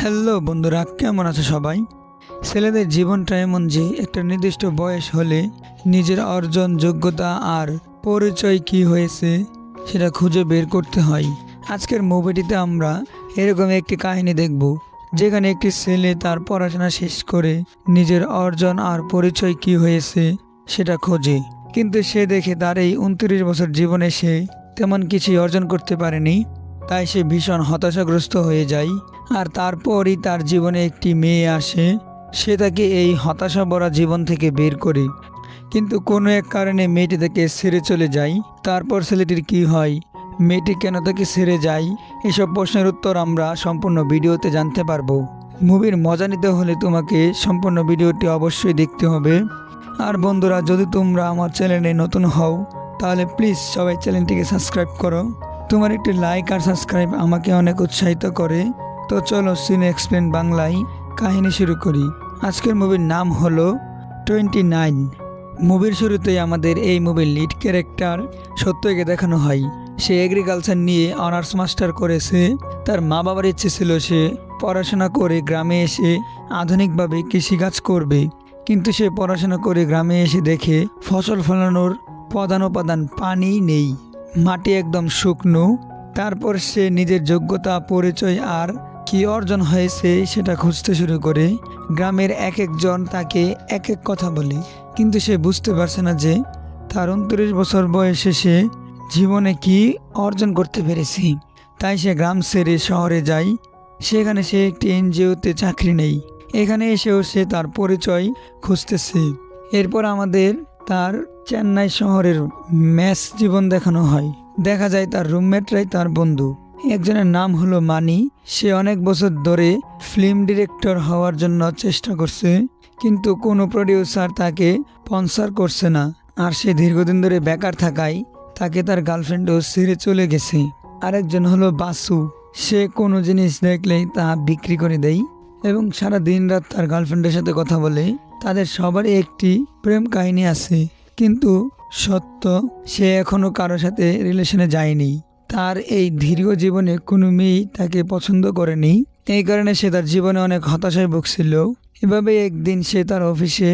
Hello বন্ধুরা, কেমন আছে সবাই? ছেলেদের জীবনটা এমন যে একটা নির্দিষ্ট বয়স হলে নিজের অর্জন, যোগ্যতা আর পরিচয় কি হয়েছে সেটা খুঁজে বের করতে হয়। আজকের মুভিটিতে আমরা এরকম একটি কাহিনী দেখব, যেখানে একটি ছেলে তার পড়াশোনা শেষ করে নিজের অর্জন আর পরিচয় কি হয়েছে সেটা খোঁজে। কিন্তু সে দেখে তার এই 29 বছর জীবনে সে তেমন কিছুই অর্জন করতে পারেনি। তাই সে ভীষণ হতাশাগ্রস্ত হয়ে যায়। আর তারপরই তার জীবনে একটি মেয়ে আসে। সে তাকে এই হতাশা ভরা জীবন থেকে বের করে, কিন্তু কোনো এক কারণে মেয়েটি তাকে ছেড়ে চলে যায়। তারপর ছেলেটির কি হয়, মেয়েটি কেন তাকে ছেড়ে যায়, এসব প্রশ্নের উত্তর আমরা সম্পূর্ণ ভিডিওতে জানতে পারবো। মুভির মজা নিতে হলে তোমাকে সম্পূর্ণ ভিডিওটি অবশ্যই দেখতে হবে। আর বন্ধুরা, যদি তোমরা আমার চ্যানেলে নতুন হও তাহলে প্লিজ সবাই চ্যানেলটিকে সাবস্ক্রাইব করো। তোমার একটি লাইক আর সাবস্ক্রাইব আমাকে অনেক উৎসাহিত করে। তো চলো সিনে এক্সপ্লেন বাংলায় কাহিনী শুরু করি। আজকের মুভির নাম হলো 29। মুভির শুরুতেই আমাদের এই মুভির লিড ক্যারেক্টার সত্যকে দেখানো হয়। সে এগ্রিকালচার নিয়ে অনার্স মাস্টার করেছে। তার মা বাবার ইচ্ছে ছিল সে পড়াশোনা করে গ্রামে এসে আধুনিকভাবে কৃষিকাজ করবে, কিন্তু সে পড়াশোনা করে গ্রামে এসে দেখে ফসল ফলানোর প্রধান উপাদান পানি নেই, মাটি একদম শুকনো। তারপর সে নিজের যোগ্যতা, পরিচয় আর কি অর্জন হয়েছে সেটা খুঁজতে শুরু করে। গ্রামের এক একজন তাকে এক এক কথা বলে, কিন্তু সে বুঝতে পারছে না যে তার 29 বছর বয়সে সে জীবনে কি অর্জন করতে পেরেছে। তাই সে গ্রাম ছেড়ে শহরে যায়। সেখানে সে একটি এনজিওতে চাকরি নেই। এখানে এসেও সে তার পরিচয় খুঁজতেছে। এরপর আমাদের তার চেন্নাই শহরের ম্যাচ জীবন দেখানো হয়। দেখা যায় তার রুমমেটরাই তার বন্ধু। একজনের নাম হলো মানি। সে অনেক বছর ধরে ফিল্ম ডিরেক্টর হওয়ার জন্য চেষ্টা করছে, কিন্তু কোনো প্রডিউসার তাকে স্পন্সর করছে না। আর সে দীর্ঘদিন ধরে বেকার থাকায় তাকে তার গার্লফ্রেন্ডও ছেড়ে চলে গেছে। আরেকজন হলো বাসু। সে কোনো জিনিস দেখলেই তা বিক্রি করে দেয় এবং সারা দিন রাত তার গার্লফ্রেন্ডের সাথে কথা বলে। তাদের সবারই একটি প্রেম কাহিনী আছে, কিন্তু সত্য সে এখনো কারোর সাথে রিলেশনে যায়নি। তার এই দীর্ঘ জীবনে কোনো মেয়েই তাকে পছন্দ করেনি। এই কারণে সে তার জীবনে অনেক হতাশায় ভুগছিল। এভাবে একদিন সে তার অফিসে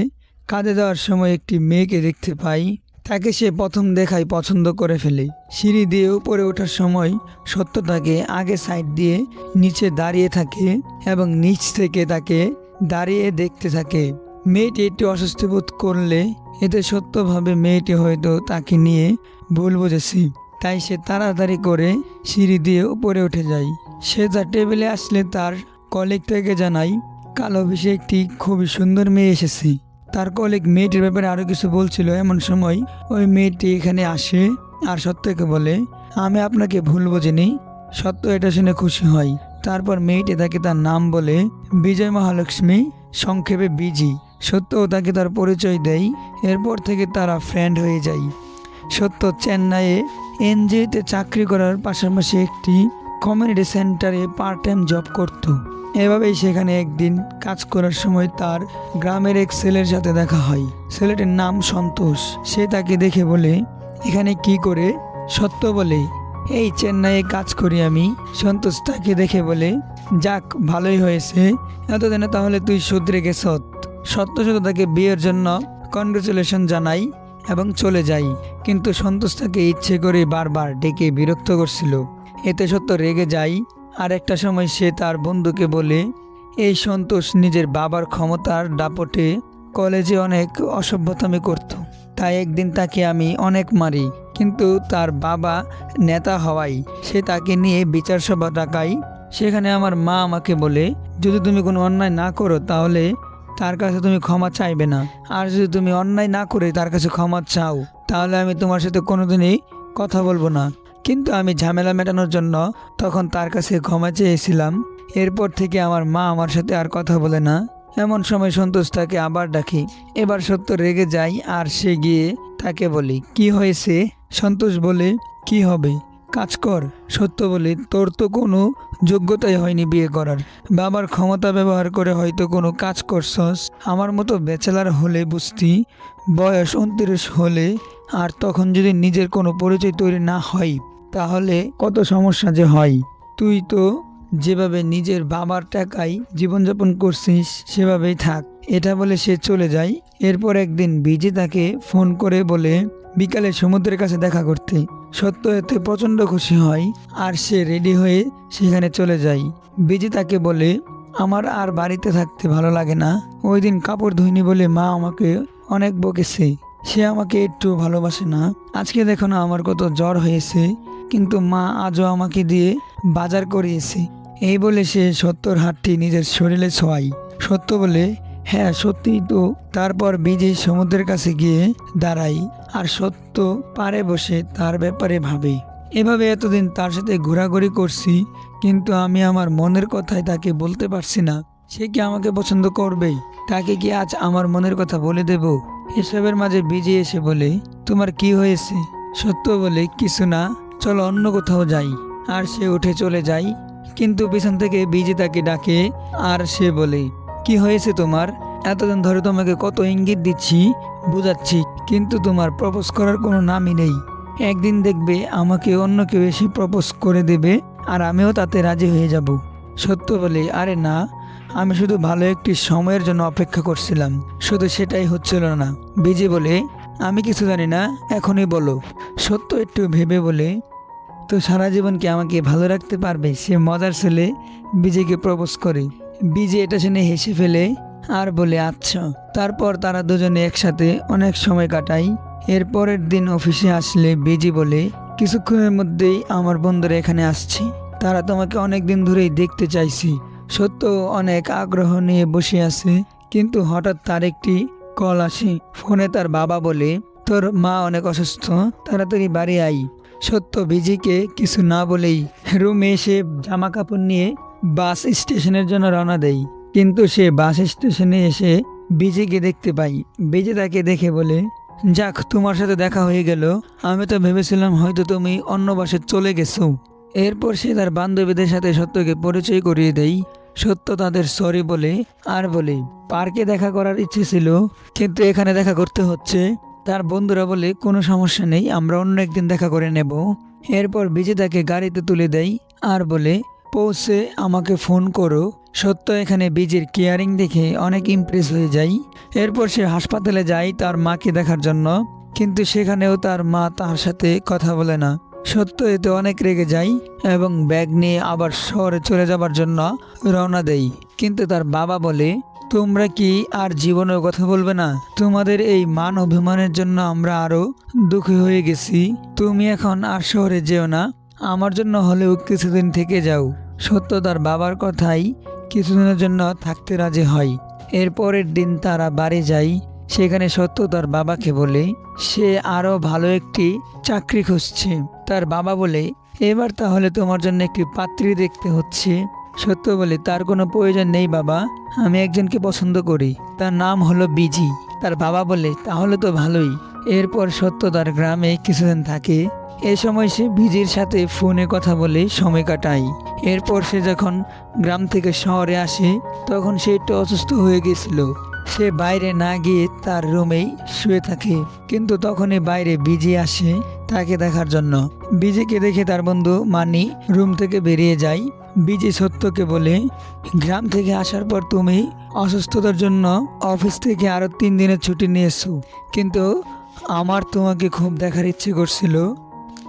কাজে যাওয়ার সময় একটি মেয়েকে দেখতে পায়। তাকে সে প্রথম দেখায় পছন্দ করে ফেলে। সিঁড়ি দিয়ে উপরে ওঠার সময় সত্য তাকে আগে সাইড দিয়ে নিচে দাঁড়িয়ে থাকে এবং নিচ থেকে তাকে দাঁড়িয়ে দেখতে থাকে। মেয়েটি একটু অস্বস্তি বোধ করলে এতে সত্যভাবে মেয়েটি হয়তো তাকে নিয়ে ভুল বুঝেছে। তাই সে তাড়াতাড়ি করে সিঁড়ি দিয়ে উপরে উঠে যায়। সে তার টেবিলে আসলে তার কলিগ থেকে জানায় কাল অফিসে একটি খুবই সুন্দর মেয়ে এসেছে। তার কলিগ মেয়েটির ব্যাপারে আরও কিছু বলছিল। এমন সময় ওই মেয়েটি এখানে আসে আর সত্যকে বলে, আমি আপনাকে ভুল বুঝিনি। সত্য এটা শুনে খুশি হয়। তারপর মেয়েটি তাকে তার নাম বলে, বিজয় মহালক্ষ্মী, সংক্ষেপে বিজি। সত্যও তাকে তার পরিচয় দেয়। এরপর থেকে তারা ফ্রেন্ড হয়ে যায়। সত্য চেন্নাইয়ে এনজিওতে চাকরি করার পাশাপাশি একটি কমিউনিটি সেন্টারে পার্ট টাইম জব করত। এভাবেই সেখানে একদিন কাজ করার সময় তার গ্রামের এক ছেলের সাথে দেখা হয়। ছেলেটির নাম সন্তোষ। সে তাকে দেখে বলে, এখানে কি করে? সত্য বলে, এই চেন্নাইয়ে কাজ করি আমি। সন্তোষ তাকে দেখে বলে, যাক ভালোই হয়েছে, এতদিনে তাহলে তুই শুধরে গেছ। সত্য শুধু তাকে বিয়ের জন্য কনগ্রেচুলেশন জানাই এবং চলে যাই, কিন্তু সন্তোষ তাকে ইচ্ছে করে বারবার ডেকে বিরক্ত করছিল। এতে সত্য রেগে যায়। আর একটা সময় সে তার বন্ধুকে বলে, এই সন্তোষ নিজের বাবার ক্ষমতার দাপটে কলেজে অনেক অসভ্যতামি করত, তাই একদিন তাকে আমি অনেক মারি, কিন্তু তার বাবা নেতা হওয়ায় সে তাকে নিয়ে বিচার সভা ডাকায়। সেখানে আমার মা আমাকে বলে, যদি তুমি কোনো অন্যায় না করো তাহলে তার কাছে তুমি ক্ষমা চাইবে না, আর যদি তুমি অন্যায় না করে তার কাছে ক্ষমা চাও তাহলে আমি তোমার সাথে কোনোদিনই কথা বলবো না। কিন্তু আমি ঝামেলা মেটানোর জন্য তখন তার কাছে ক্ষমা চেয়েছিলাম। এরপর থেকে আমার মা আমার সাথে আর কথা বলে না। এমন সময় সন্তোষ তাকে আবার ডাকে। এবার সত্য রেগে যায় আর সে গিয়ে তাকে বলে, কি হয়েছে? সন্তোষ বলে, কি হবে, কাজ কর। সত্য বলে, তোর তো কোনো যোগ্যতাই হয়নি বিয়ে করার। বাবার ক্ষমতা ব্যবহার করে হয়তো কোনো কাজ করছস। আমার মতো ব্যাচেলার হলে বুঝতি, বয়স 29 হলে, আর তখন যদি নিজের কোনো পরিচয় তৈরি না হয় তাহলে কত সমস্যা যে হয়। তুই তো যেভাবে নিজের বাবার টাকায় জীবনযাপন করছিস সেভাবেই থাক। এটা বলে সে চলে যায়। এরপর একদিন বিজি তাকে ফোন করে বলে বিকালে সমুদ্রের কাছে দেখা করতে। সত্য এতে প্রচণ্ড খুশি হয় আর সে রেডি হয়ে সেখানে চলে যায়। বিজি তাকে বলে আমার আর বাড়িতে থাকতে ভালো লাগে না। ওই দিন কাপড় ধুইনি বলে মা আমাকে অনেক বকেছে। সে আমাকে একটু ভালোবাসে না। আজকে দেখো না আমার কত জ্বর হয়েছে, কিন্তু মা আজও আমাকে দিয়ে বাজার করিয়েছে। এই বলে সে সত্যর হাতটি নিজের শরীরে ছোঁয়ায়। সত্য বলে হ্যাঁ সত্যিই তো। তারপর বিজয় সমুদ্রের কাছে গিয়ে দাঁড়ায় আর সত্য পাড়ে বসে তার ব্যাপারে ভাবে। এভাবে এতদিন তার সাথে ঘোরাঘুরি করছি, কিন্তু আমি আমার মনের কথাই তাকে বলতে পারছি না। সে কি আমাকে পছন্দ করবে? তাকে কি আজ আমার মনের কথা বলে দেব? এসবের মাঝে বিজি এসে বলে তোমার কি হয়েছে? সত্য বলে কিছু না, চলো অন্য কোথাও যাই। আর সে উঠে চলে যায়। কিন্তু পিছন থেকে বিজি তাকে ডাকে আর সে বলে কি হয়েছে তোমার? এতদিন ধরে তোমাকে কত ইঙ্গিত দিচ্ছি, বুঝাচ্ছি, কিন্তু তোমার প্রপোজ করার কোনো নামই নেই। একদিন দেখবে আমাকে অন্য কেউ এসে প্রপোজ করে দেবে আর আমিও তাতে রাজি হয়ে যাব। সত্য বলে আরে না, আমি শুধু ভালো একটি সময়ের জন্য অপেক্ষা করছিলাম, শুধু সেটাই হচ্ছিল না। বিজি বলে আমি কিছু জানি না, এখনই বলো। সত্য একটু ভেবে বলে তো সারা জীবন কি আমাকে ভালো রাখতে পারবে? সে মজার ছেলে বিজিকে প্রপোজ করে। বিজি এটা শুনে হেসে ফেলে আর বলে আচ্ছা। তারপর তারা দুজনে একসাথে অনেক সময় কাটায়। এর পরের দিন অফিসে আসলে বিজি বলে কিছুক্ষণের মধ্যেই আমার বন্ধুরা এখানে আসছে, তারা তোমাকে অনেক দিন ধরেই দেখতে চাইছি। সত্য অনেক আগ্রহ নিয়ে বসে আছে, কিন্তু হঠাৎ তার একটি কল আসে। ফোনে তার বাবা বলে তোর মা অনেক অসুস্থ, তাড়াতাড়ি বাড়ি আই। সত্য বিজিকে কিছু না বলেই রুমে এসে জামা কাপড় নিয়ে বাস স্টেশনের জন্য রওনা দেয়। কিন্তু সে বাস স্টেশনে এসে বিজিকে দেখতে পাই। বিজি তাকে দেখে বলে যাক, তোমার সাথে দেখা হয়ে গেল। আমি তো ভেবেছিলাম হয়তো তুমি অন্য বাসে চলে গেছো। এরপর সে তার বান্ধবীদের সাথে সত্যকে পরিচয় করিয়ে দেয়। সত্য তাদের সরি বলে আর বলে পার্কে দেখা করার ইচ্ছে ছিল, কিন্তু এখানে দেখা করতে হচ্ছে। তার বন্ধুরা বলে কোনো সমস্যা নেই, আমরা অন্য একদিন দেখা করে নেব। এরপর বিজে তাকে গাড়িতে তুলে দেয় আর বলে পৌঁছে আমাকে ফোন করো। সত্য এখানে বিজির কেয়ারিং দেখে অনেক ইমপ্রেস হয়ে যায়। এরপর সে হাসপাতালে যায় তার মাকে দেখার জন্য, কিন্তু সেখানেও তার মা তার সাথে কথা বলে না। সত্য এতে অনেক রেগে যায় এবং ব্যাগ নিয়ে আবার শহরে চলে যাবার জন্য রওনা দেয়। কিন্তু তার বাবা বলে তোমরা কি আর জীবনের কথা বলবে না? তোমাদের এই মান অভিমানের জন্য আমরা আরো দুঃখী হয়ে গেছি। তুমি এখন আর শহরে যেও না, আমার জন্য হলেও কিছুদিন থেকে যাও। সত্য তার বাবার কথাই কিছুদিনের জন্য থাকতে রাজি হয়। এরপরের দিন তারা বাড়ি যায়। সেখানে সত্য তার বাবাকে বলে সে আরো ভালো একটি চাকরি খুঁজছে। তার বাবা বলে এবার তাহলে তোমার জন্য একটি পাত্রী দেখতে হচ্ছে। সত্য বলে তার কোনো প্রয়োজন নেই বাবা, আমি একজনকে পছন্দ করি, তার নাম হলো বিজি। তার বাবা বলে তাহলে তো ভালোই। এরপর সত্য তার গ্রামে কিছুদিন থাকে। এ সময় সে বিজির সাথে ফোনে কথা বলে সময় কাটায়। এরপর সে যখন গ্রাম থেকে শহরে আসে তখন সে একটু অসুস্থ হয়ে গেছিল। সে বাইরে না গিয়ে তার রুমেই শুয়ে থাকে, কিন্তু তখনই বাইরে বিজি আসে তাকে দেখার জন্য। বিজিকে দেখে তার বন্ধু মানি রুম থেকে বেরিয়ে যায়। বিজি সত্যকে বলে গ্রাম থেকে আসার পর তুমি অসুস্থতার জন্য অফিস থেকে আরো 3 দিনের ছুটি নিয়েছো, কিন্তু আমার তোমাকে খুব দেখার ইচ্ছে করছিল,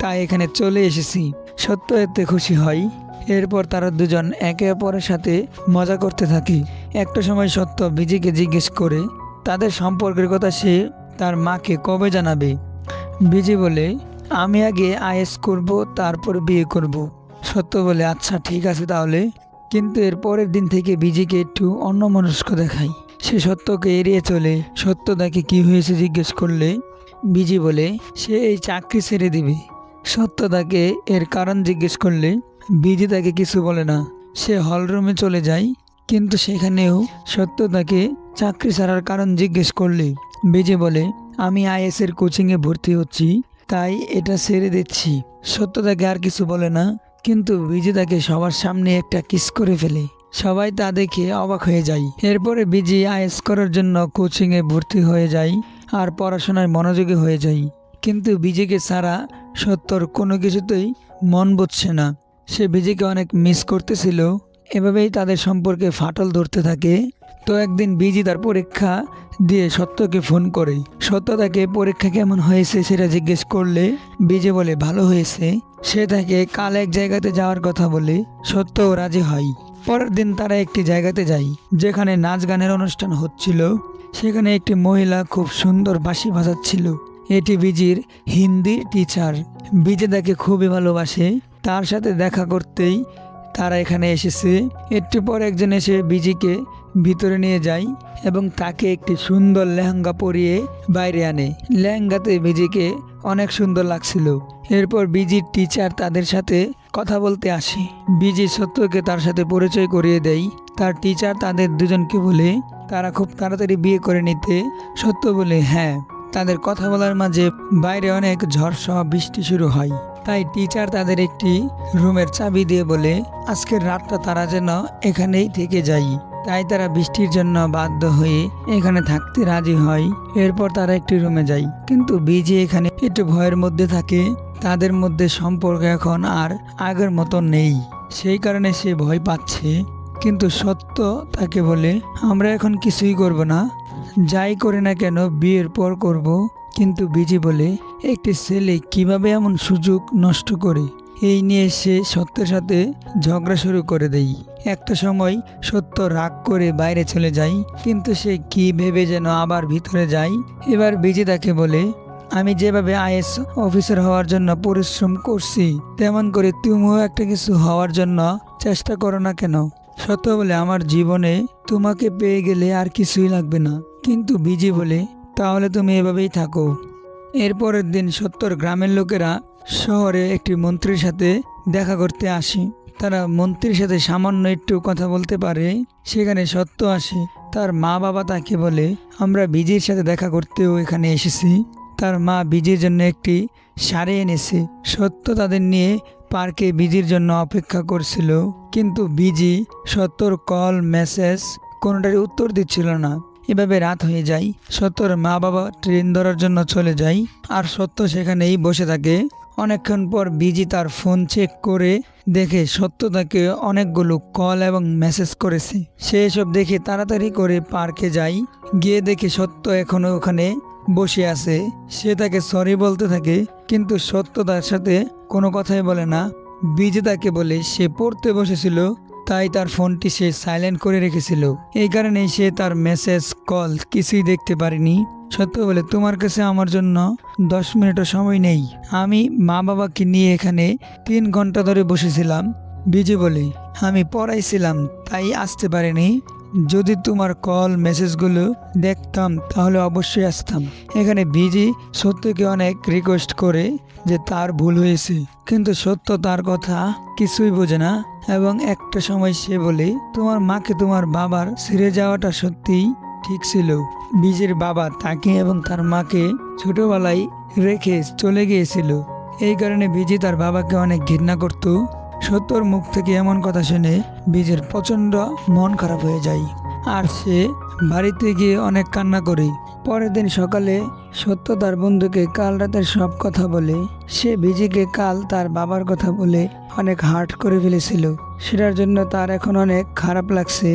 তাই এখানে চলে এসেছি। সত্য এতে খুশি হয়। এরপর তারা দুজন একে অপরের সাথে মজা করতে থাকে। একটা সময় সত্য বিজিকে জিজ্ঞেস করে তাদের সম্পর্কের কথা সে তার মাকে কবে জানাবে। বিজি বলে আমি আগে আইএস করব, তারপর বিয়ে করব। সত্য বলে আচ্ছা ঠিক আছে তাহলে। কিন্তু এর পরের দিন থেকে বিজিকে একটু অন্যমনস্ক দেখায়। সে সত্যকে এড়িয়ে চলে। সত্য তাকে কি হয়েছে জিজ্ঞেস করলে বিজি বলে সে এই চাকরি ছেড়ে দিবে। সত্য তাকে এর কারণ জিজ্ঞেস করলে বিজি তাকে কিছু বলে না। সে হলরুমে চলে যায়, কিন্তু সেখানেও সত্য তাকে চাকরি ছাড়ার কারণ জিজ্ঞেস করলে বিজি বলে আমি আইএস এর কোচিংয়ে ভর্তি হচ্ছি, তাই এটা ছেড়ে দিচ্ছি। সত্য তাকে আর কিছু বলে না, কিন্তু বিজি তাকে সবার সামনে একটা কিস করে ফেলে। সবাই তা দেখে অবাক হয়ে যায়। এরপরে বিজি আইএস করার জন্য কোচিংয়ে ভর্তি হয়ে যায় আর পড়াশোনায় মনোযোগী হয়ে যায়। কিন্তু বিজিকে ছাড়া সত্যর কোনো কিছুতেই মন বসছে না। সে বিজিকে অনেক মিস করতেছিল। এভাবেই তাদের সম্পর্কে ফাটল ধরতে থাকে। তো একদিন বিজি তার পরীক্ষা দিয়ে সত্যকে ফোন করে। সত্য তাকে পরীক্ষা কেমন হয়েছে সেটা জিজ্ঞেস করলে বিজি বলে ভালো হয়েছে। সে তাকে কাল এক জায়গাতে যাওয়ার কথা বলে সত্যও রাজি হয়। পরের দিন তারা একটি জায়গাতে যায় যেখানে নাচ গানের অনুষ্ঠান হচ্ছিল। সেখানে একটি মহিলা খুব সুন্দর বাঁশি বাজাচ্ছিল। এটি বিজির হিন্দির টিচার। বিজি তাকে খুবই ভালোবাসে। তার সাথে দেখা করতেই তারা এখানে এসেছে। একটু পর একজন এসে বিজিকে ভিতরে নিয়ে যায় এবং তাকে একটি সুন্দর লেহেঙ্গা পরিয়ে বাইরে আনে। লেহেঙ্গাতে বিজিকে অনেক সুন্দর লাগছিল। এরপর বিজির টিচার তাদের সাথে কথা বলতে আসে। বিজি সত্যকে তার সাথে পরিচয় করিয়ে দেয়। তার টিচার তাদের দুজনকে বলে তারা খুব তাড়াতাড়ি বিয়ে করে নিতে। সত্য বলে হ্যাঁ। তাদের কথা বলার মাঝে বাইরে অনেক ঝড় সহ বৃষ্টি শুরু হয়। তাই টিচার তাদের একটি রুমের চাবি দিয়ে বলে আজকের রাতটা তারা যেন এখানেই থেকে যায়। তাই তারা বৃষ্টির জন্য বাধ্য হয়ে এখানে থাকতে রাজি হয়। এরপর তারা একটি রুমে যায়, কিন্তু বিজি এখানে একটু ভয়ের মধ্যে থাকে। তাদের মধ্যে সম্পর্ক এখন আর আগের মতো নেই, সেই কারণে সে ভয় পাচ্ছে। কিন্তু সত্য তাকে বলে আমরা এখন কিছুই করব না, যাই করে না কেন বিয়ের পর করব। কিন্তু বিজি বলে একটি ছেলে কিভাবে এমন সুযোগ নষ্ট করে। এই নিয়ে সে সত্যের সাথে ঝগড়া শুরু করে দেয়। একটা সময় সত্য রাগ করে বাইরে চলে যায়, কিন্তু সে কি ভেবে যেন আবার ভিতরে যায়। এবার বিজি তাকে বলে আমি যেভাবে আইএস অফিসার হওয়ার জন্য পরিশ্রম করছি, তেমন করে তুমিও একটা কিছু হওয়ার জন্য চেষ্টা করো না কেন। সত্য বলে আমার জীবনে তোমাকে পেয়ে গেলে আর কিছুই লাগবে না। কিন্তু বিজি বলে তাহলে তুমি এভাবেই থাকো। এরপরের দিন সত্যর গ্রামের লোকেরা শহরে একটি মন্ত্রীর সাথে দেখা করতে আসে। তারা মন্ত্রীর সাথে সামান্য একটু কথা বলতে পারে। সেখানে সত্য আসে। তার মা বাবা তাকে বলে আমরা বিজির সাথে দেখা করতেও এখানে এসেছি। তার মা বিজির জন্য একটি শাড়ি এনেছে। সত্য তাদের নিয়ে পার্কে বিজির জন্য অপেক্ষা করছিল, কিন্তু বিজি সত্যর কল মেসেজ কোনোটারই উত্তর দিচ্ছিল না। এভাবে রাত হয়ে যায়। সত্যর মা বাবা ট্রেন ধরার জন্য চলে যায়, আর সত্য সেখানেই বসে থাকে। অনেকক্ষণ পর বিজি তার ফোন চেক করে দেখে সত্য তাকে অনেকগুলো কল এবং মেসেজ করেছে। সে এসব দেখে তাড়াতাড়ি করে পার্কে যায়। গিয়ে দেখে সত্য এখনো ওখানে বসে আছে। সে তাকে সরি বলতে থাকে, কিন্তু সত্য তার সাথে কোনো কথাই বলে না। বিজি তাকে বলে সে পড়তে বসেছিল, তাই তার ফোনটি সে সাইলেন্ট করে রেখেছিল। এই কারণেই সে তার মেসেজ কল কিছুই দেখতে পারেনি। সত্য বলে তোমার কাছে আমার জন্য 10 মিনিটও সময় নেই। আমি মা বাবাকে নিয়ে এখানে 3 ঘন্টা ধরে বসেছিলাম। বিজি বলে আমি পড়াইছিলাম তাই আসতে পারিনি। যদি তোমার কল মেসেজগুলো দেখতাম তাহলে অবশ্যই আসতাম। এখানে বিজি সত্যকে অনেক রিকোয়েস্ট করে যে তার ভুল হয়েছে, কিন্তু সত্য তার কথা কিছুই বোঝে না। এবং একটা সময় সে বলে তোমার মাকে তোমার বাবার ছেড়ে যাওয়াটা সত্যিই ঠিক ছিল। বিজির বাবা তাকে এবং তার মাকে ছোটবেলায় রেখে চলে গিয়েছিল। এই কারণে বিজি তার বাবাকে অনেক ঘৃণা করত। সত্যর মুখ থেকে এমন কথা শুনে বিজির প্রচণ্ড মন খারাপ হয়ে যায়, আর সে বাড়িতে গিয়ে অনেক কান্না করে। পরের দিন সকালে সত্য তার বন্ধুকে কাল রাতের সব কথা বলে। সে বিজিকে কাল তার বাবার কথা বলে অনেক হার্ট করে ফেলেছিল, সেটার জন্য তার এখন অনেক খারাপ লাগছে।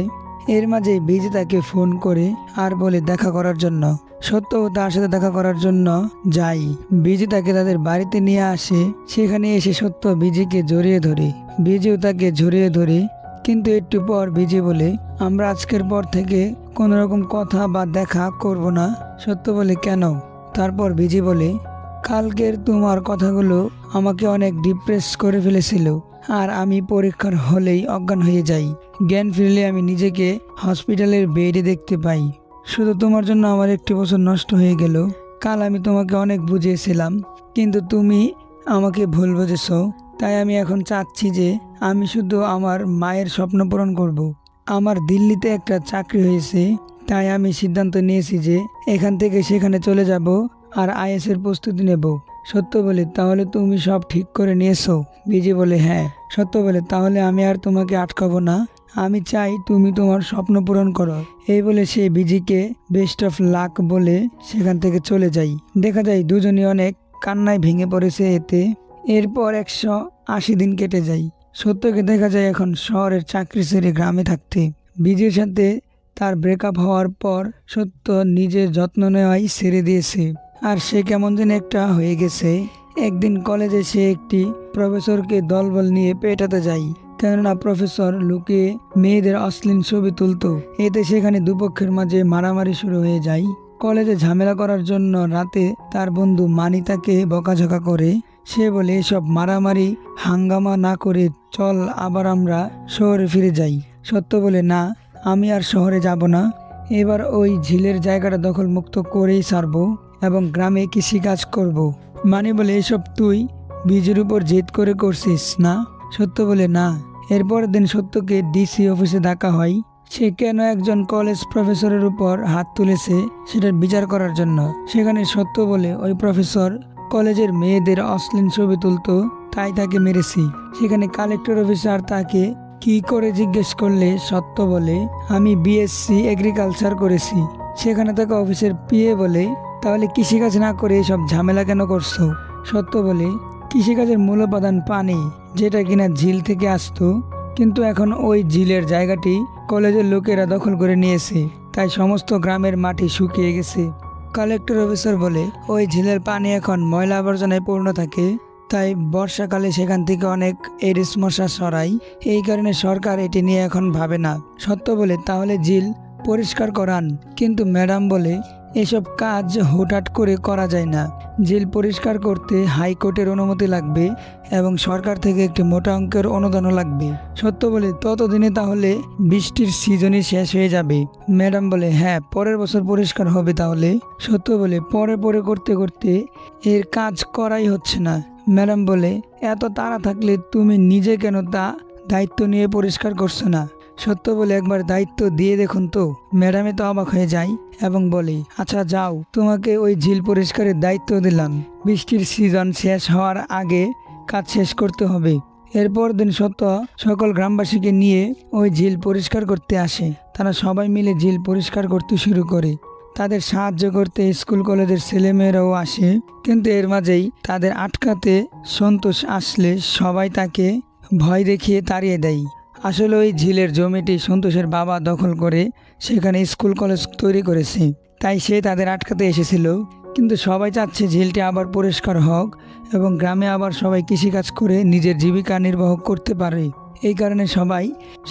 এর মাঝে বিজি তাকে ফোন করে আর বলে দেখা করার জন্য। সত্যও তার সাথে দেখা করার জন্য যায়। বিজি তাকে তাদের বাড়িতে নিয়ে আসে। সেখানে এসে সত্য বিজিকে জড়িয়ে ধরে, বিজিও তাকে জড়িয়ে ধরে। কিন্তু একটু পর বিজি বলে আমরা আজকের পর থেকে কোনো রকম কথা বা দেখা করব না। সত্য বলে কেন? তারপর বিজি বলে কালকের তোমার কথাগুলো আমাকে অনেক ডিপ্রেস করে ফেলেছিল, আর আমি পরীক্ষার হলেই অজ্ঞান হয়ে যাই। জ্ঞান ফিরলে আমি নিজেকে হসপিটালের বেডে দেখতে পাই। শুধু তোমার জন্য আমার 1 বছর নষ্ট হয়ে গেল। কাল আমি তোমাকে অনেক বুঝিয়েছিলাম, কিন্তু তুমি আমাকে ভুল বুঝেছ। তাই আমি এখন চাচ্ছি যে আমি শুধু আমার মায়ের স্বপ্ন পূরণ করব। আমার দিল্লিতে একটা চাকরি হয়েছে, তাই আমি সিদ্ধান্ত নিয়েছি যে এখান থেকে সেখানে চলে যাব আর আইএস এর প্রস্তুতি নেব। সত্য বলে তাহলে তুমি সব ঠিক করে নিয়েছো? বিজি বলে হ্যাঁ। সত্য বলে তাহলে আমি আর তোমাকে আটকাবো না। আমি চাই তুমি তোমার স্বপ্ন পূরণ করো। এই বলে সে বিজিকে বেস্ট অফ লাক বলে সেখান থেকে চলে যায়। দেখা যায় দুজনই অনেক কান্নায় ভেঙে পড়েছে এতে। এরপর 180 দিন কেটে যায়। সত্যকে দেখা যায় এখন শহরের চাকরি ছেড়ে গ্রামে থাকতে। বিজির সাথে তার ব্রেকআপ হওয়ার পর সত্য নিজের যত্ন নেওয়াই ছেড়ে দিয়েছে। আর সে কেমন যেন একটা হয়ে গেছে। একদিন কলেজে সে একটি প্রফেসরকে দলবল নিয়ে পেটাতে যায়, কেননা প্রফেসর লুকিয়ে মেয়েদের অশ্লীল ছবি তুলতো। এতে সেখানে দুপক্ষের মাঝে মারামারি শুরু হয়ে যায়। কলেজে ঝামেলা করার জন্য রাতে তার বন্ধু মানি তাকে বকাঝকা করে। সে বলে এসব মারামারি হাঙ্গামা না করে চল আবার আমরা শহরে ফিরে যাই। সত্য বলে না, আমি আর শহরে যাব না, এবার ওই ঝিলের জায়গাটা দখল মুক্ত করেই ছাড়বো এবং গ্রামে কৃষিকাজ করব। মানি বলে এসব তুই বীজের উপর জেদ করে করছিস না? সত্য বলে না। এরপরের দিন সত্যকে ডিসি অফিসে ডাকা হয়। সে কেন একজন কলেজ প্রফেসরের উপর হাত তুলেছে সেটার বিচার করার জন্য। সেখানে সত্য বলে ওই প্রফেসর কলেজের মেয়েদের অশ্লীল ছবি তুলতো, তাই তাকে মেরেছি। সেখানে কালেক্টর অফিসার তাকে কি করে জিজ্ঞেস করলে সত্য বলে আমি বিএসসি এগ্রিকালচার করেছি। সেখানে তাকে অফিসের পিএ বলে তাহলে কৃষিকাজ না করে এসব ঝামেলা কেন করছো? সত্য বলে কৃষিকাজের মূল উপাদান পানি, যেটা কিনা ঝিল থেকে আসতো, কিন্তু এখন ওই ঝিলের জায়গাটি কলেজের লোকেরা দখল করে নিয়েছে, তাই সমস্ত গ্রামের মাটি শুকিয়ে গেছে। কালেক্টর অফিসার বলে ওই ঝিলের পানি এখন ময়লা আবর্জনায় পূর্ণ থাকে, তাই বর্ষাকালে সেখান থেকে অনেক এডিস মশা ছড়ায়। এই কারণে সরকার এটি নিয়ে এখন ভাবে না। সত্য বলে তাহলে ঝিল পরিষ্কার করান। কিন্তু ম্যাডাম বলে এসব কাজ হুটহাট করে করা যায় না। ঝিল পরিষ্কার করতে হাইকোর্টের অনুমতি লাগবে এবং সরকার থেকে একটি মোটা অঙ্কের অনুদানও লাগবে। সত্য বলে ততদিনে তাহলে বৃষ্টির সিজনই শেষ হয়ে যাবে। ম্যাডাম বলে হ্যাঁ, পরের বছর পরিষ্কার হবে তাহলে। সত্য বলে পরে পরে করতে করতে এর কাজ করাই হচ্ছে না। ম্যাডাম বলে এত তাড়া থাকলে তুমি নিজে কেন তা দায়িত্ব নিয়ে পরিষ্কার করছো না? সত্য বলে একবার দায়িত্ব দিয়ে দেখুন তো। ম্যাডামে তো অবাক হয়ে যায় এবং বলে আচ্ছা যাও, তোমাকে ওই ঝিল পরিষ্কারের দায়িত্ব দিলাম। বৃষ্টির সিজন শেষ হওয়ার আগে কাজ শেষ করতে হবে। এরপর দিন সত্য সকল গ্রামবাসীকে নিয়ে ওই ঝিল পরিষ্কার করতে আসে। তারা সবাই মিলে ঝিল পরিষ্কার করতে শুরু করে। তাদের সাহায্য করতে স্কুল কলেজের ছেলেমেয়েরাও আসে, কিন্তু এর মাঝেই তাদের আটকাতে সন্তোষ আসলে সবাই তাকে ভয় দেখিয়ে তাড়িয়ে দেয়। আসলে ওই ঝিলের জমিটি সন্তোষের বাবা দখল করে সেখানে স্কুল কলেজ তৈরি করেছে, তাই সে তাদের আটকাতে এসেছিল। কিন্তু সবাই চাচ্ছে ঝিলটি আবার পরিষ্কার হোক এবং গ্রামে আবার সবাই কৃষিকাজ করে নিজের জীবিকা নির্বাহ করতে পারে। এই কারণে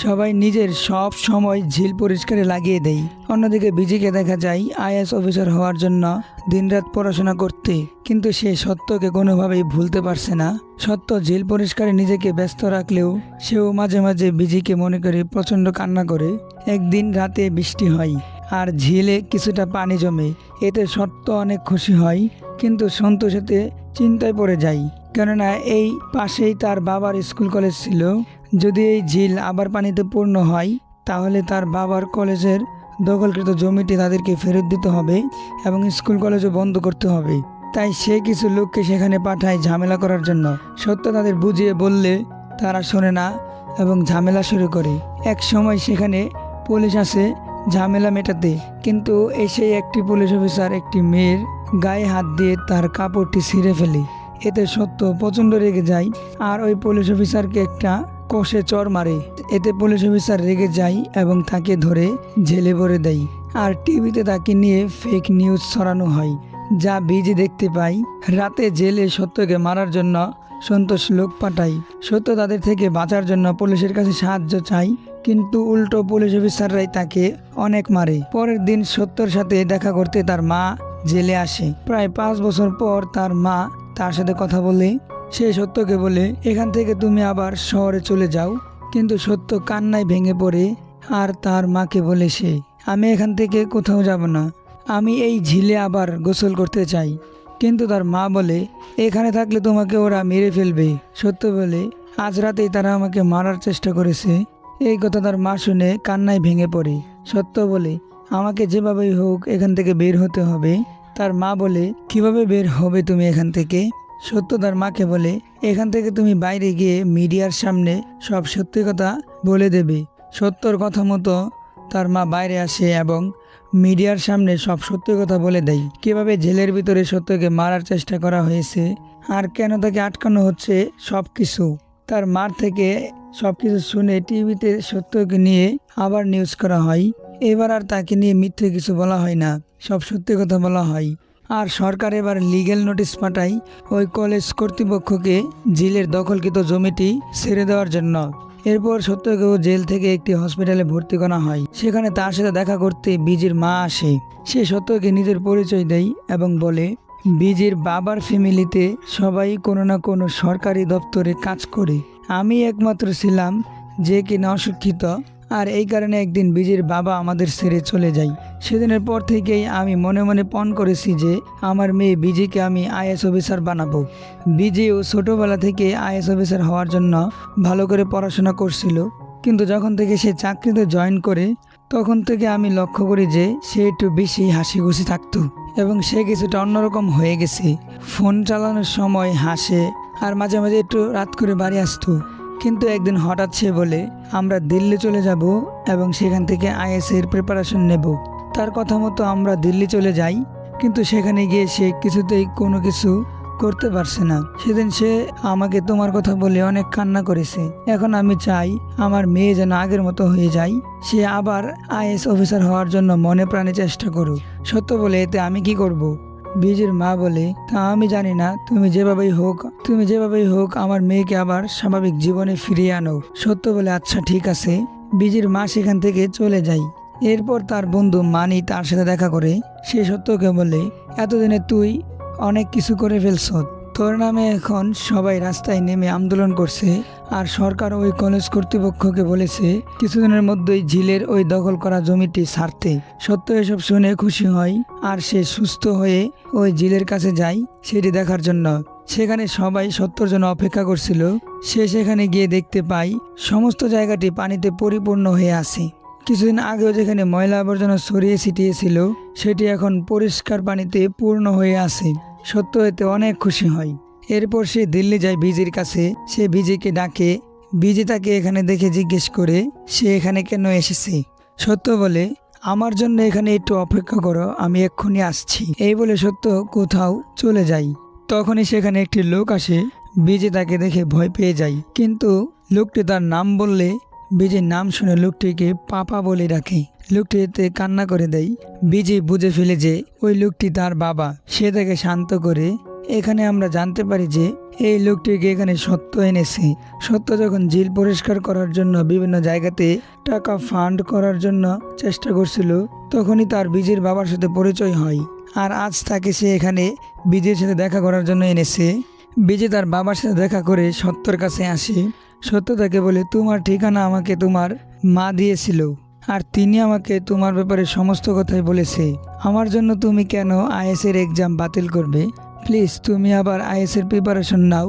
সবাই নিজের সব সময় ঝিল পরিষ্কারে লাগিয়ে দেয়। অন্যদিকে বিজিকে দেখা যায় আইএএস অফিসার হওয়ার জন্য দিনরাত পড়াশোনা করতে, কিন্তু সে সত্যকে কোনোভাবেই ভুলতে পারছে না। সত্য ঝিল পরিষ্কারে নিজেকে ব্যস্ত রাখলেও সেও মাঝে মাঝে বিজিকে মনে করে প্রচণ্ড কান্না করে। একদিন রাতে বৃষ্টি হয় আর ঝিলে কিছুটা পানি জমে। এতে সত্য অনেক খুশি হয়, কিন্তু সন্তোষ এতে চিন্তায় পড়ে যায়, কেননা এই পাশেই তার বাবার স্কুল কলেজ ছিল। যদি এই ঝিল আবার পানিতে পূর্ণ হয় তাহলে তার বাবার কলেজের দখলকৃত জমিটি তাদেরকে ফেরত দিতে হবে এবং স্কুল কলেজও বন্ধ করতে হবে। তাই সে কিছু লোককে সেখানে পাঠায় ঝামেলা করার জন্য। সত্য তাদের বুঝিয়ে বললে তারা শোনে না এবং ঝামেলা শুরু করে। এক সময় সেখানে পুলিশ আসে ঝামেলা মেটাতে, কিন্তু এসে একটি পুলিশ অফিসার একটি মেয়ের গায়ে হাত দিয়ে তার কাপড়টি ছিঁড়ে ফেলে। এতে সত্য প্রচণ্ড রেগে যায় আর ওই পুলিশ অফিসারকে একটা কষে চড় মারে। এতে পুলিশ অফিসার রেগে যায় এবং তাকে ধরে জেলে ভরে দেয়। আর টিভিতে তাকে নিয়ে ফেক নিউজ ছড়ানো হয়, যা বিজি দেখতে পাই। রাতে জেলে সত্যকে মারার জন্য সন্তোষ লোক পাঠায়। সত্য তাদের থেকে বাঁচার জন্য পুলিশের কাছে সাহায্য চায়, কিন্তু উল্টো পুলিশ অফিসাররাই তাকে অনেক মারে। পরের দিন সত্যর সাথে দেখা করতে তার মা জেলে আসে। প্রায় 5 বছর পর তার মা তার সাথে কথা বলে। সে সত্যকে বলে এখান থেকে তুমি আবার শহরে চলে যাও, কিন্তু সত্য কান্নায় ভেঙে পড়ে আর তার মাকে বলে সে আমি এখান থেকে কোথাও যাব না, আমি এই ঝিলে আবার গোসল করতে চাই। কিন্তু তার মা বলে এখানে থাকলে তোমাকে ওরা মেরে ফেলবে। সত্য বলে আজ রাতেই তারা আমাকে মারার চেষ্টা করেছে। এই কথা তার মা শুনে কান্নায় ভেঙে পড়ে। সত্য বলে আমাকে যেভাবেই হোক এখান থেকে বের হতে হবে। তার মা বলে কিভাবে বের হবে তুমি এখান থেকে? সত্য তার মাকে বলে এখান থেকে তুমি বাইরে গিয়ে মিডিয়ার সামনে সব সত্যি কথা বলে দেবে। সত্যর কথা মতো তার মা বাইরে আসে এবং মিডিয়ার সামনে সব সত্যি কথা বলে দেয়। কিভাবে জেলের ভিতরে সত্যকে মারার চেষ্টা করা হয়েছে আর কেন তাকে আটকানো হচ্ছে সব কিছু। তার মার থেকে সবকিছু শুনে টিভিতে সত্যকে নিয়ে আবার নিউজ করা হয়। এবার আর তাকে নিয়ে মিথ্যে কিছু বলা হয় না, সব সত্যি কথা বলা হয়। আর সরকার এবার লিগ্যাল নোটিশ পাঠায় ওই কলেজ কর্তৃপক্ষকে জিলের দখলকৃত জমিটি ছেড়ে দেওয়ার জন্য। এরপর সত্যকেও জেল থেকে একটি হসপিটালে ভর্তি করা হয়। সেখানে তার সাথে দেখা করতে বিজির মা আসে। সে সত্যকে নিজের পরিচয় দেয় এবং বলে বিজির বাবার ফ্যামিলিতে সবাই কোনো না কোনো সরকারি দপ্তরে কাজ করে। আমি একমাত্র ছিলাম যে কিনা অশিক্ষিত, আর এই কারণে একদিন বিজির বাবা আমাদের ছেড়ে চলে যায়। সেদিনের পর থেকেই আমি মনে মনে পণ করেছি যে আমার মেয়ে বিজিকে আমি আইএস অফিসার বানাবো। বিজিও ছোটোবেলা থেকে আইএস অফিসার হওয়ার জন্য ভালো করে পড়াশোনা করছিল, কিন্তু যখন থেকে সে চাকরিতে জয়েন করে তখন থেকে আমি লক্ষ্য করি যে সে একটু বেশি হাসি খুশি থাকতো এবং সে কিছুটা অন্যরকম হয়ে গেছে। ফোন চালানোর সময় হাসে আর মাঝে মাঝে একটু রাত করে বাড়ি আসতো। কিন্তু একদিন হঠাৎ সে বলে আমরা দিল্লি চলে যাব এবং সেখান থেকে আইএসের প্রিপারেশন নেব। তার কথা মতো আমরা দিল্লি চলে যাই, কিন্তু সেখানে গিয়ে সে কিছুতেই কোনো কিছু করতে পারছে না। সেদিন সে আমাকে তোমার কথা বলে অনেক কান্না করেছে। এখন আমি চাই আমার মেয়ে যেন আগের মতো হয়ে যায়, সে আবার আইএস অফিসার হওয়ার জন্য মনে প্রাণে চেষ্টা করুক। সত্য বলে এতে আমি কি করব? বিজির মা বলে তা আমি জানি না, তুমি যেভাবেই হোক আমার মেয়েকে আবার স্বাভাবিক জীবনে ফিরিয়ে আনো। সত্য বলে আচ্ছা ঠিক আছে। বিজির মা সেখান থেকে চলে যায়। এরপর তার বন্ধু মানি তার সাথে দেখা করে। সে সত্যকে বলে এতদিনে তুই অনেক কিছু করে ফেলছ, তোর নামে এখন সবাই রাস্তায় নেমে আন্দোলন করছে, আর সরকার ওই কলেজ কর্তৃপক্ষকে বলেছে কিছুদিনের মধ্যেই ঝিলের ওই দখল করা জমিটি ছাড়তে। সত্য এসব শুনে খুশি হয় আর সে সুস্থ হয়ে ওই ঝিলের কাছে যায় সেটি দেখার জন্য। সেখানে সবাই সত্যর জন্য অপেক্ষা করছিল। সে সেখানে গিয়ে দেখতে পায় সমস্ত জায়গাটি পানিতে পরিপূর্ণ হয়ে আছে। কিছুদিন আগেও যেখানে ময়লা আবর্জনা ছড়িয়ে ছিটিয়েছিল সেটি এখন পরিষ্কার পানিতে পূর্ণ হয়ে আছে। সত্য এতে অনেক খুশি হয়। এরপর সে দিল্লি যায় বিজির কাছে। সে বিজিকে ডাকে। বিজি তাকে এখানে দেখে জিজ্ঞেস করে সে এখানে কেন এসেছে। সত্য বলে আমার জন্য এখানে একটু অপেক্ষা করো, আমি এক্ষুনি আসছি। এই বলে সত্য কোথাও চলে যায়। তখনই সেখানে একটি লোক আসে। বিজি তাকে দেখে ভয় পেয়ে যায়, কিন্তু লোকটি তার নাম বললে বিজির নাম শুনে লোকটিকে পাপা বলে ডাকে। লোকটি এতে কান্না করে দেয়। বিজি বুঝে ফেলে যে ওই লোকটি তার বাবা। সে তাকে শান্ত করে। এখানে আমরা জানতে পারি যে এই লোকটিকে এখানে সত্য এনেছে। সত্য যখন ঝিল পরিষ্কার করার জন্য বিভিন্ন জায়গাতে টাকা ফান্ড করার জন্য চেষ্টা করছিল, তখনই তার বিজির বাবার সাথে পরিচয় হয়। আর আজ তাকে সে এখানে বিজির সাথে দেখা করার জন্য এনেছে। বিজি তার বাবার সাথে দেখা করে সত্যর কাছে আসে। সত্য তাকে বলে তোমার ঠিকানা আমাকে তোমার মা দিয়েছিল, আর তিনি আমাকে তোমার ব্যাপারে সমস্ত কথাই বলেছে। আমার জন্য তুমি কেন আইএসের এক্সাম বাতিল করবে? প্লিজ তুমি আবার আইএসের প্রিপারেশন নাও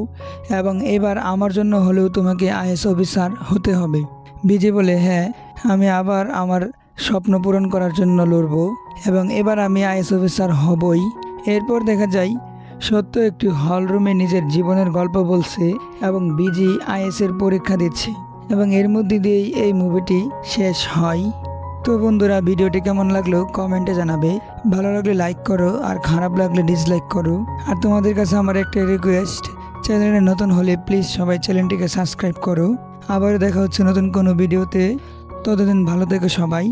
এবং এবার আমার জন্য হলেও তোমাকে আইএস অফিসার হতে হবে। বিজি বলে হ্যাঁ, আমি আবার আমার স্বপ্ন পূরণ করার জন্য লড়ব এবং এবার আমি আইএস অফিসার হবই। এরপর দেখা যায় সত্য একটি হল রুমে নিজের জীবনের গল্প বলছে এবং বিজি আইএসের পরীক্ষা দিচ্ছে, এবং এর মধ্যে দিয়েই এই মুভিটি শেষ হয়। তো বন্ধুরা, ভিডিওটি কেমন লাগলো কমেন্টে জানাবে। ভালো লাগলে লাইক করো আর খারাপ লাগলে ডিসলাইক করো। আর তোমাদের কাছে আমার একটা রিকোয়েস্ট, চ্যানেলে নতুন হলে প্লিজ সবাই চ্যানেলটিকে সাবস্ক্রাইব করো। আবার দেখা হচ্ছে নতুন কোনো ভিডিওতে। ততদিন ভালো থেকো সবাই।